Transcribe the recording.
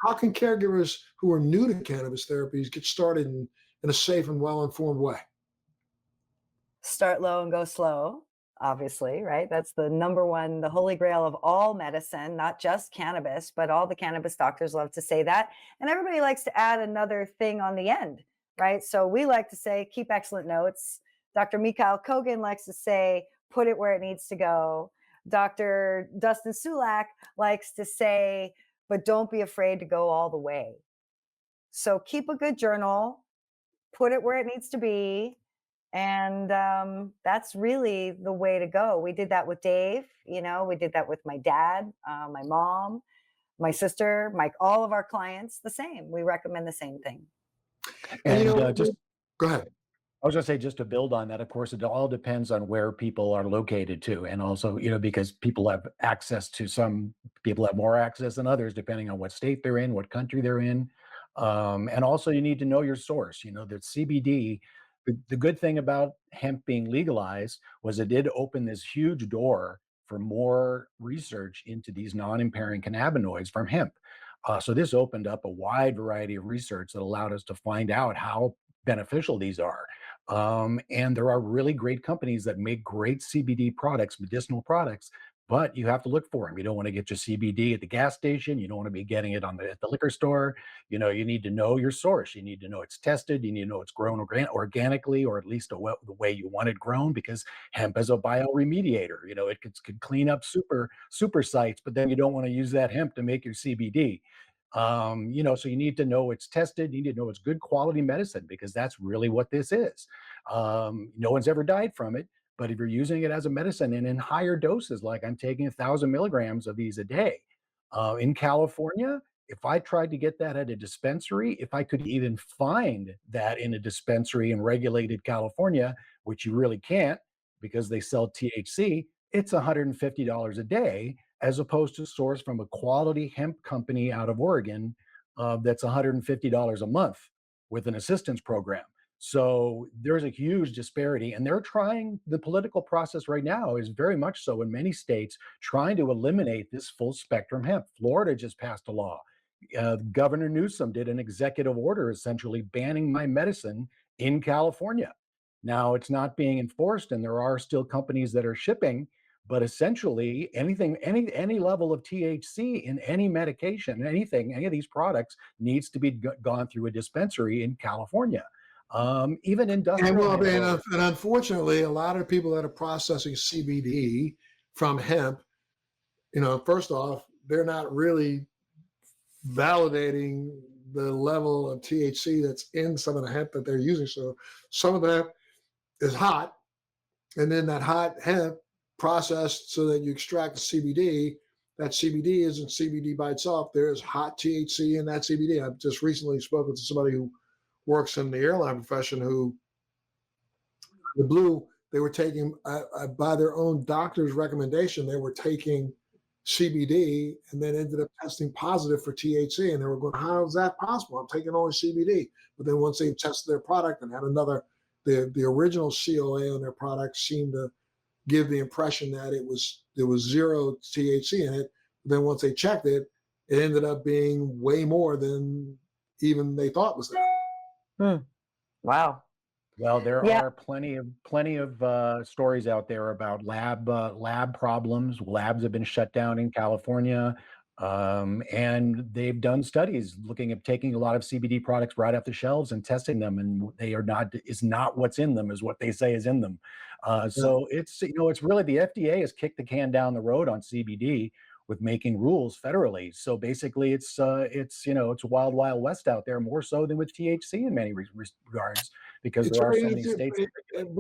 how can caregivers who are new to cannabis therapies get started in a safe and well-informed way? Start low and go slow, obviously, right? That's the number one, the holy grail of all medicine, not just cannabis, but all the cannabis doctors love to say that. And everybody likes to add another thing on the end, right? So we like to say, keep excellent notes. Dr. Mikhail Kogan likes to say, put it where it needs to go. Dr. Dustin Sulak likes to say, but don't be afraid to go all the way. So keep a good journal, put it where it needs to be, and that's really the way to go. We did that with Dave, we did that with my dad, my mom, my sister, all of our clients, the same. We recommend the same thing. And And just go ahead. I was going to say, just to build on that, of course, it all depends on where people are located too. And also, because some people have more access than others, depending on what state they're in, what country they're in. And also you need to know your source, that CBD, the good thing about hemp being legalized was it did open this huge door for more research into these non-impairing cannabinoids from hemp. So this opened up a wide variety of research that allowed us to find out how beneficial these are. And there are really great companies that make great CBD products, medicinal products, but you have to look for them. You don't want to get your CBD at the gas station. You don't want to be getting it at the liquor store. You need to know your source. You need to know it's tested. You need to know it's grown organically, or at least the way you want it grown, because hemp is a bioremediator. It could clean up super sites, but then you don't want to use that hemp to make your CBD. So you need to know it's tested. You need to know it's good quality medicine, because that's really what this is. No one's ever died from it, but if you're using it as a medicine and in higher doses, like I'm taking 1,000 milligrams of these a day, in California, if I tried to get that at a dispensary, if I could even find that in a dispensary in regulated California, which you really can't because they sell THC, it's $150 a day, as opposed to source from a quality hemp company out of Oregon, that's $150 a month with an assistance program. So there's a huge disparity, and the political process right now is very much so in many states trying to eliminate this full spectrum hemp. Florida just passed a law. Governor Newsom did an executive order essentially banning my medicine in California. Now it's not being enforced, and there are still companies that are shipping, but essentially any level of THC in any medication, any of these products needs to be gone through a dispensary in California. Even And industrial well, I hemp mean, oil. and unfortunately, a lot of people that are processing CBD from hemp, first off, they're not really validating the level of THC that's in some of the hemp that they're using. So some of that is hot, and then that hot hemp processed so that you extract the CBD. That CBD isn't CBD by itself. There's hot THC in that CBD. I've just recently spoken to somebody who works in the airline profession who they were taking by their own doctor's recommendation, they were taking CBD and then ended up testing positive for THC. And they were going, how is that possible? I'm taking only CBD. But then once they tested their product and had the original COA on their product seemed to give the impression that there was zero THC in it. Then once they checked it, it ended up being way more than even they thought was there. Hmm. Wow. Well, there Yeah. are plenty of stories out there about lab problems. Labs have been shut down in California, and they've done studies looking at taking a lot of CBD products right off the shelves and testing them, and they are not is not what's in them is what they say is in them. So it's really the FDA has kicked the can down the road on CBD with making rules federally. So basically, it's wild west out there, more so than with THC in many regards, because It's there are very so many easy, states. but